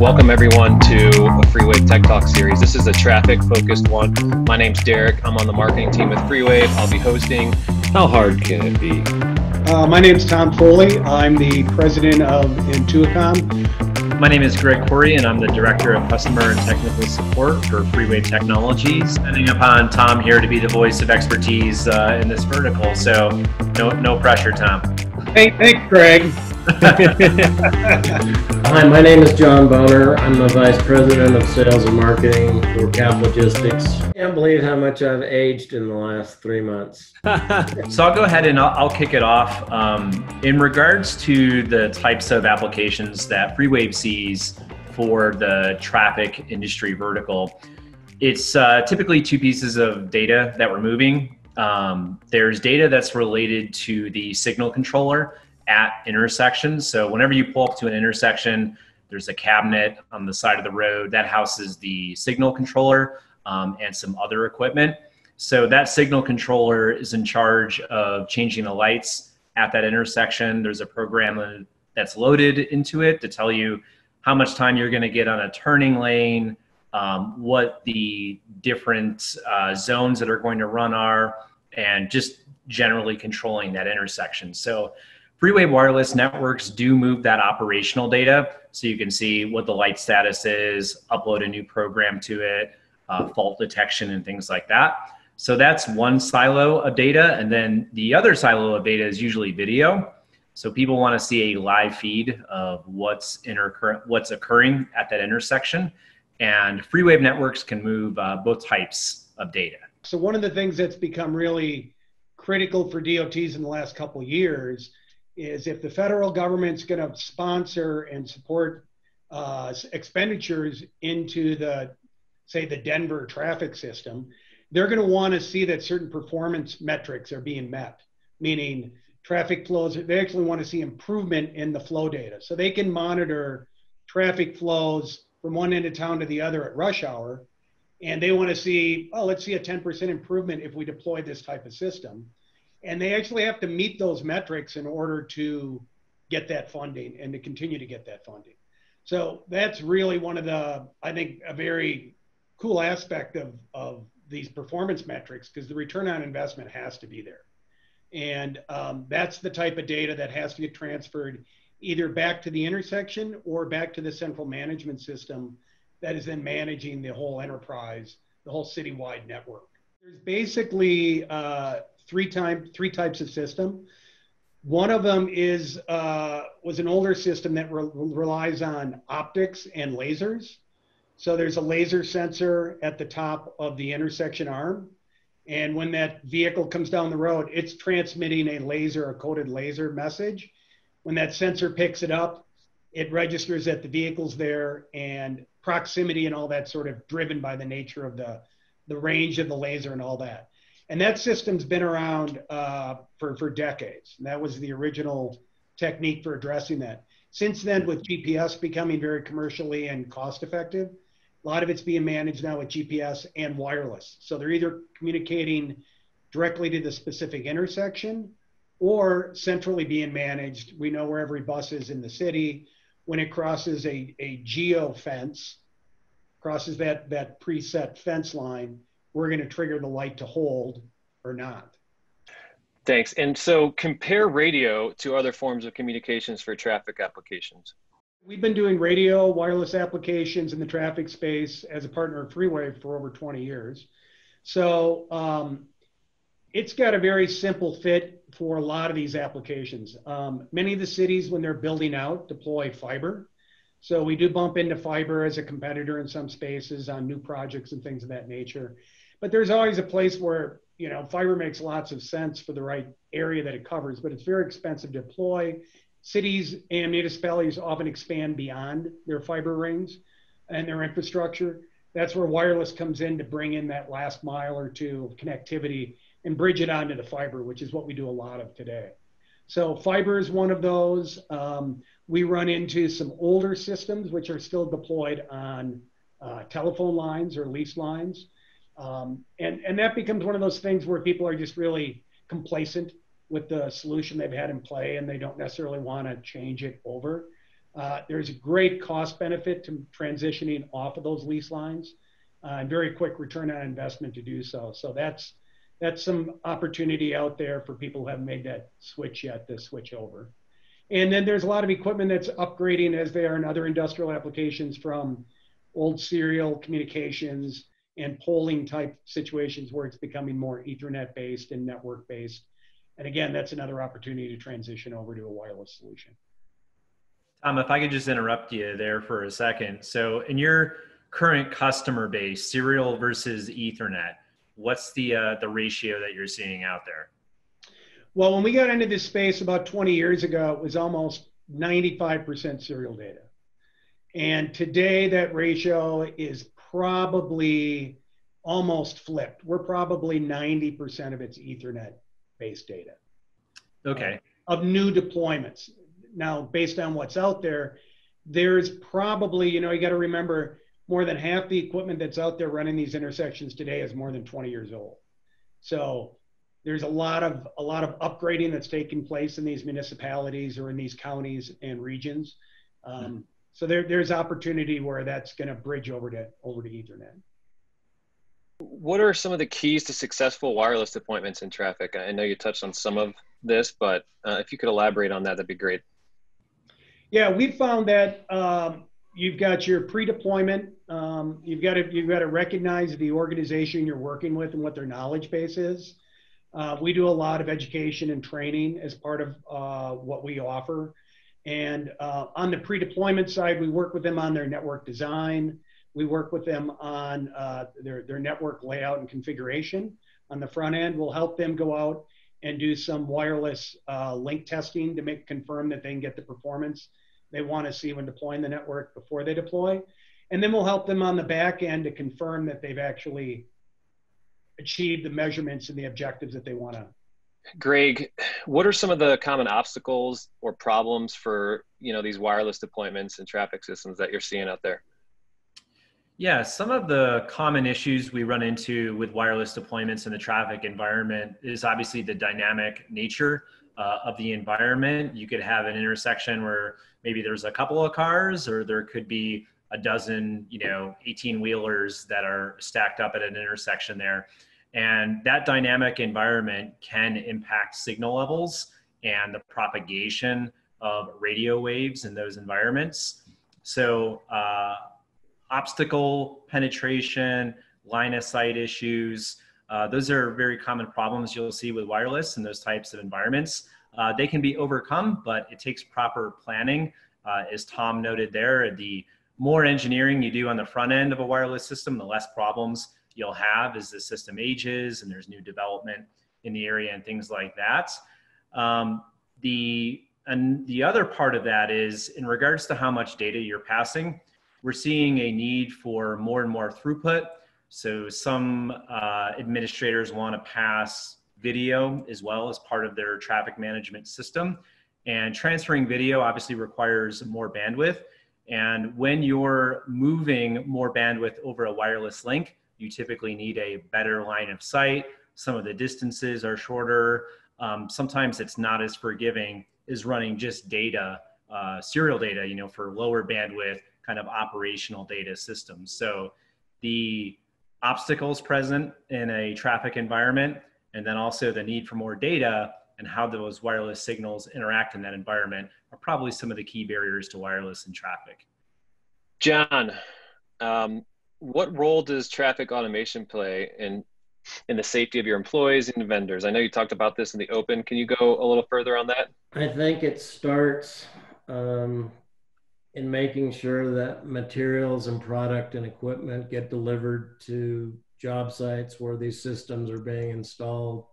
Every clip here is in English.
Welcome everyone to a FreeWave Tech Talk series. This is a traffic-focused one. My name's Derek. I'm on the marketing team with FreeWave. I'll be hosting. How hard can it be? My name's Tom Foley. I'm the president of Intuicom. My name is Greg Corey, and I'm the director of customer and technical support for FreeWave Technologies. Depending upon Tom here to be the voice of expertise in this vertical, so no pressure, Tom. Hey, thanks, Greg. Hi, my name is John Boner. I'm the Vice President of Sales and Marketing for Cap Logistics. Can't believe how much I've aged in the last 3 months. So I'll go ahead and I'll kick it off. In regards to the types of applications that FreeWave sees for the traffic industry vertical, it's typically two pieces of data that we're moving. There's data that's related to the signal controller at intersections. So whenever you pull up to an intersection, there's a cabinet on the side of the road that houses the signal controller and some other equipment. So that signal controller is in charge of changing the lights at that intersection. There's a program that's loaded into it to tell you how much time you're going to get on a turning lane, what the different zones that are going to run are, and just generally controlling that intersection. So FreeWave wireless networks do move that operational data, so you can see what the light status is, upload a new program to it, fault detection and things like that. So that's one silo of data, and then the other silo of data is usually video. So people want to see a live feed of what's occurring at that intersection, and FreeWave networks can move both types of data. So one of the things that's become really critical for DOTs in the last couple of years is if the federal government's going to sponsor and support expenditures into say the Denver traffic system, they're going to want to see that certain performance metrics are being met, meaning traffic flows. They actually want to see improvement in the flow data. So they can monitor traffic flows from one end of town to the other at rush hour. And they want to see, let's see a 10% improvement if we deploy this type of system. And they actually have to meet those metrics in order to get that funding and to continue to get that funding. So that's really one of the, I think, a very cool aspect of these performance metrics, because the return on investment has to be there. And that's the type of data that has to get transferred either back to the intersection or back to the central management system that is then managing the whole enterprise, the whole citywide network. There's basically three types of system. One of them was an older system that relies on optics and lasers. So there's a laser sensor at the top of the intersection arm. And when that vehicle comes down the road, it's transmitting a coded laser message. When that sensor picks it up, it registers that the vehicle's there, and proximity and all that sort of driven by the nature of the range of the laser and all that. And that system's been around for decades. And that was the original technique for addressing that. Since then, with GPS becoming very commercially and cost effective, a lot of it's being managed now with GPS and wireless. So they're either communicating directly to the specific intersection or centrally being managed. We know where every bus is in the city. When it crosses a geo fence, crosses that preset fence line, we're going to trigger the light to hold or not. Thanks. And so compare radio to other forms of communications for traffic applications. We've been doing radio, wireless applications in the traffic space as a partner of FreeWave for over 20 years. So it's got a very simple fit for a lot of these applications. Many of the cities, when they're building out, deploy fiber. So we do bump into fiber as a competitor in some spaces on new projects and things of that nature. But there's always a place where, fiber makes lots of sense for the right area that it covers, but it's very expensive to deploy. Cities and municipalities often expand beyond their fiber rings and their infrastructure. That's where wireless comes in to bring in that last mile or two of connectivity and bridge it onto the fiber, which is what we do a lot of today. So fiber is one of those. We run into some older systems which are still deployed on telephone lines or lease lines. And that becomes one of those things where people are just really complacent with the solution they've had in play, and they don't necessarily want to change it over. There's a great cost benefit to transitioning off of those lease lines, and very quick return on investment to do so. So that's some opportunity out there for people who haven't made that switch yet to switch over. And then there's a lot of equipment that's upgrading as they are in other industrial applications, from old serial communications and polling type situations where it's becoming more Ethernet based and network based. And again, that's another opportunity to transition over to a wireless solution. Tom, if I could just interrupt you there for a second. So in your current customer base, serial versus Ethernet, what's the ratio that you're seeing out there? Well, when we got into this space about 20 years ago, it was almost 95% serial data. And today that ratio is probably almost flipped. We're probably 90% of it's Ethernet based data. Okay. Of new deployments. Now, based on what's out there, there's probably, you got to remember, more than half the equipment that's out there running these intersections today is more than 20 years old. So there's a lot of upgrading that's taking place in these municipalities or in these counties and regions. So there's opportunity where that's going to bridge over to Ethernet. What are some of the keys to successful wireless deployments in traffic? I know you touched on some of this, but if you could elaborate on that, that'd be great. Yeah, we found that you've got your pre-deployment. You've got to recognize the organization you're working with and what their knowledge base is. We do a lot of education and training as part of what we offer. And on the pre-deployment side, we work with them on their network design. We work with them on their network layout and configuration. On the front end, we'll help them go out and do some wireless link testing to confirm that they can get the performance they want to see when deploying the network before they deploy. And then we'll help them on the back end to confirm that they've actually achieved the measurements and the objectives that they want to. Greg, what are some of the common obstacles or problems for these wireless deployments and traffic systems that you're seeing out there? Yeah, some of the common issues we run into with wireless deployments in the traffic environment is obviously the dynamic nature of the environment. You could have an intersection where maybe there's a couple of cars, or there could be a dozen, 18-wheelers that are stacked up at an intersection there. And that dynamic environment can impact signal levels and the propagation of radio waves in those environments. So obstacle penetration, line of sight issues, those are very common problems you'll see with wireless in those types of environments. They can be overcome, but it takes proper planning. As Tom noted there, the more engineering you do on the front end of a wireless system, the less problems you'll have as the system ages and there's new development in the area and things like that. The other part of that is in regards to how much data you're passing, we're seeing a need for more and more throughput. So some administrators want to pass video as well as part of their traffic management system. And transferring video obviously requires more bandwidth. And when you're moving more bandwidth over a wireless link, you typically need a better line of sight. Some of the distances are shorter. Sometimes it's not as forgiving as running just data, serial data, for lower bandwidth kind of operational data systems. So the obstacles present in a traffic environment, and then also the need for more data and how those wireless signals interact in that environment are probably some of the key barriers to wireless in traffic. John, what role does traffic automation play in the safety of your employees and vendors? I know you talked about this in the open. Can you go a little further on that? I think it starts in making sure that materials and product and equipment get delivered to job sites where these systems are being installed.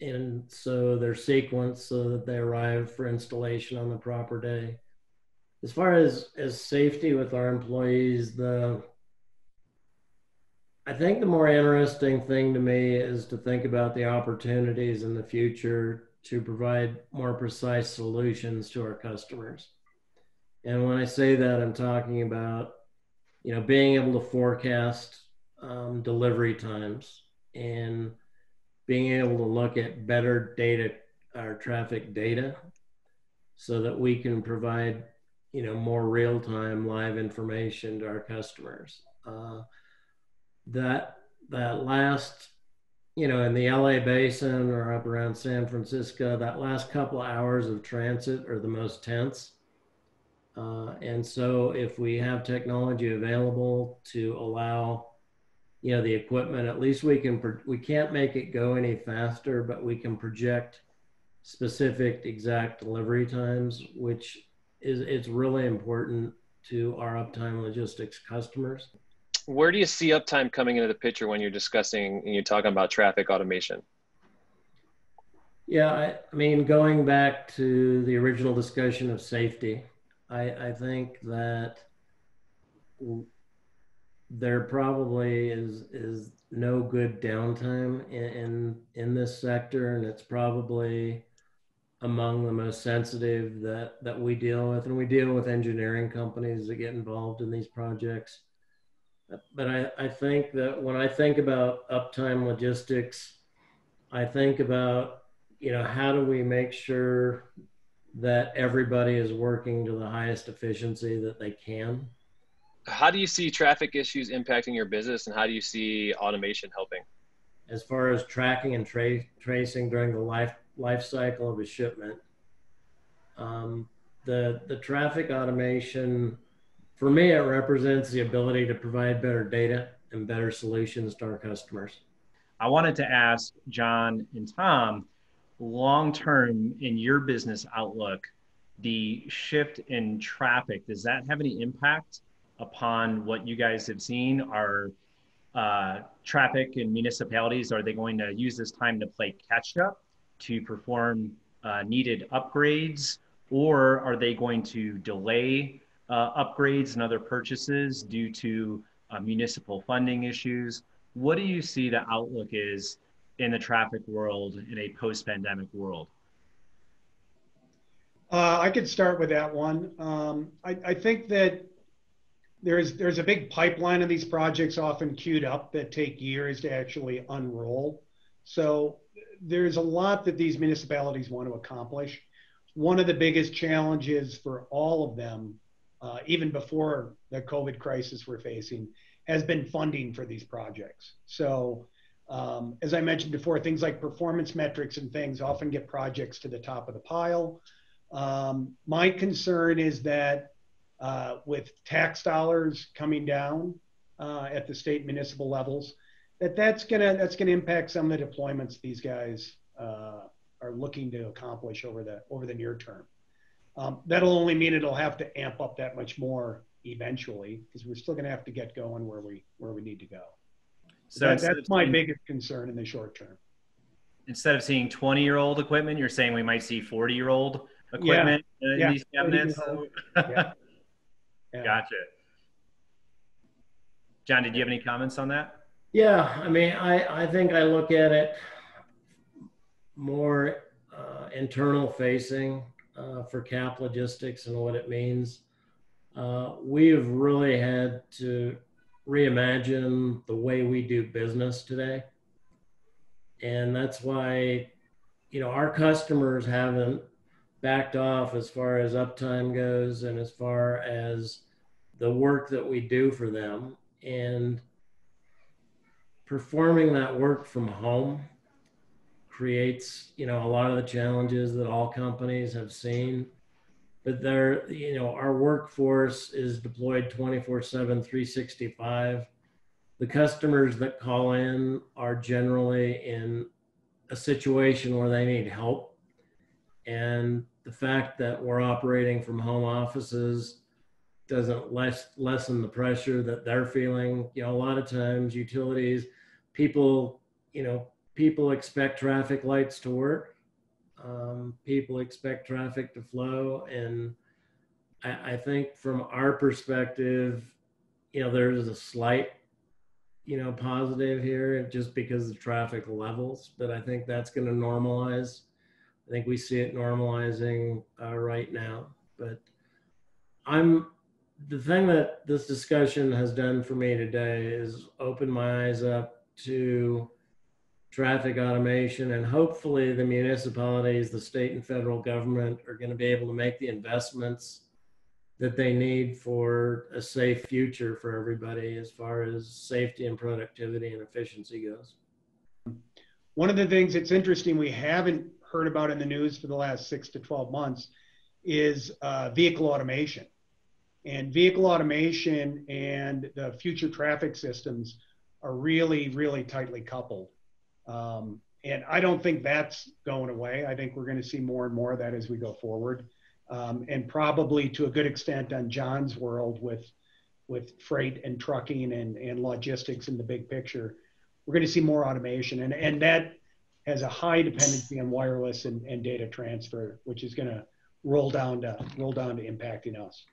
And so they're sequenced so that they arrive for installation on the proper day. As far as safety with our employees, I think the more interesting thing to me is to think about the opportunities in the future to provide more precise solutions to our customers. And when I say that, I'm talking about, being able to forecast delivery times and being able to look at better data, our traffic data, so that we can provide, more real-time live information to our customers. That last, in the LA basin or up around San Francisco, that last couple of hours of transit are the most tense. And so if we have technology available to allow, the equipment, at least we can't make it go any faster, but we can project specific exact delivery times, which it's really important to our uptime logistics customers. Where do you see uptime coming into the picture when you're discussing and you're talking about traffic automation? Yeah, I mean, going back to the original discussion of safety, I think that there probably is no good downtime in this sector, and it's probably among the most sensitive that we deal with, and we deal with engineering companies that get involved in these projects. But I think that when I think about uptime logistics, I think about, how do we make sure that everybody is working to the highest efficiency that they can. How do you see traffic issues impacting your business, and how do you see automation helping? As far as tracking and tracing during the life cycle of a shipment, the traffic automation, for me, it represents the ability to provide better data and better solutions to our customers. I wanted to ask John and Tom, long term in your business outlook, the shift in traffic, does that have any impact upon what you guys have seen? Are traffic in municipalities, are they going to use this time to play catch up to perform needed upgrades, or are they going to delay upgrades and other purchases due to municipal funding issues? What do you see the outlook is in the traffic world in a post-pandemic world? I could start with that one. I think that there's a big pipeline of these projects often queued up that take years to actually unroll. So there's a lot that these municipalities want to accomplish. One of the biggest challenges for all of them, even before the COVID crisis we're facing, has been funding for these projects. So as I mentioned before, things like performance metrics and things often get projects to the top of the pile. My concern is that with tax dollars coming down at the state municipal levels, that's gonna impact some of the deployments these guys are looking to accomplish over the near term. That'll only mean it'll have to amp up that much more eventually, because we're still gonna have to get going where we need to go. So that's my biggest concern in the short term. Instead of seeing 20-year-old equipment, you're saying we might see 40-year-old equipment in these cabinets? Yeah. Gotcha. John, did you have any comments on that? Yeah, I mean, I think I look at it more internal facing for CAP logistics and what it means. We've really had to reimagine the way we do business today. And that's why, our customers haven't backed off as far as uptime goes and as far as the work that we do for them. And performing that work from home creates, a lot of the challenges that all companies have seen. But our workforce is deployed 24/7, 365. The customers that call in are generally in a situation where they need help. And the fact that we're operating from home offices doesn't lessen the pressure that they're feeling. A lot of times utilities, people expect traffic lights to work. People expect traffic to flow. And I think from our perspective, there's a slight, positive here just because of traffic levels, but I think that's going to normalize. I think we see it normalizing right now. But the thing that this discussion has done for me today is open my eyes up to traffic automation, and hopefully the municipalities, the state and federal government are going to be able to make the investments that they need for a safe future for everybody as far as safety and productivity and efficiency goes. One of the things that's interesting we haven't heard about in the news for the last 6 to 12 months is vehicle automation. And vehicle automation and the future traffic systems are really, really tightly coupled. And I don't think that's going away. I think we're going to see more and more of that as we go forward. And probably to a good extent on John's world with freight and trucking and logistics in the big picture, we're going to see more automation. And that has a high dependency on wireless and data transfer, which is going to roll down to impacting us.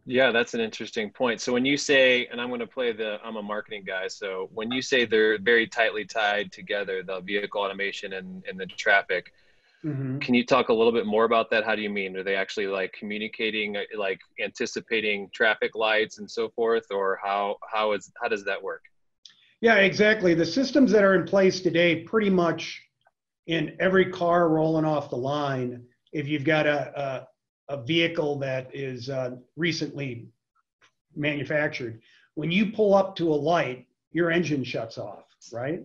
Yeah, that's an interesting point. So when you say, and I'm going to play I'm a marketing guy. So when you say they're very tightly tied together, the vehicle automation and the traffic, Mm-hmm. can you talk a little bit more about that? How do you mean? Are they actually like communicating, like anticipating traffic lights and so forth, or how does that work? Yeah, exactly. The systems that are in place today, pretty much in every car rolling off the line, if you've got a vehicle that is recently manufactured, when you pull up to a light, your engine shuts off, right?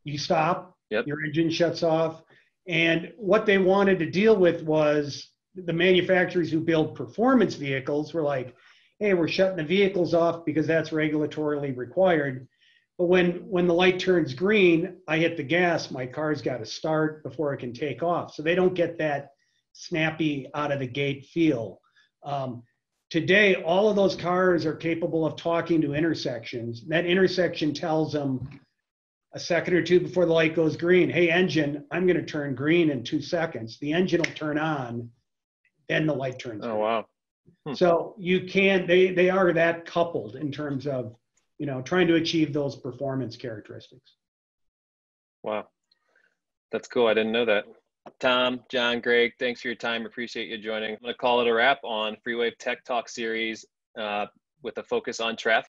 You stop, Yep. Your engine shuts off. And what they wanted to deal with was the manufacturers who build performance vehicles were like, hey, we're shutting the vehicles off because that's regulatorily required. But when the light turns green, I hit the gas, my car's got to start before it can take off. So they don't get that snappy out of the gate feel. Today, all of those cars are capable of talking to intersections. That intersection tells them a second or two before the light goes green, hey, engine, I'm going to turn green in 2 seconds. The engine will turn on, then the light turns green. Oh, wow. So you can't, they are that coupled in terms of, trying to achieve those performance characteristics. Wow. That's cool. I didn't know that. Tom, John, Greg, thanks for your time. Appreciate you joining. I'm going to call it a wrap on FreeWave Tech Talk series with a focus on traffic.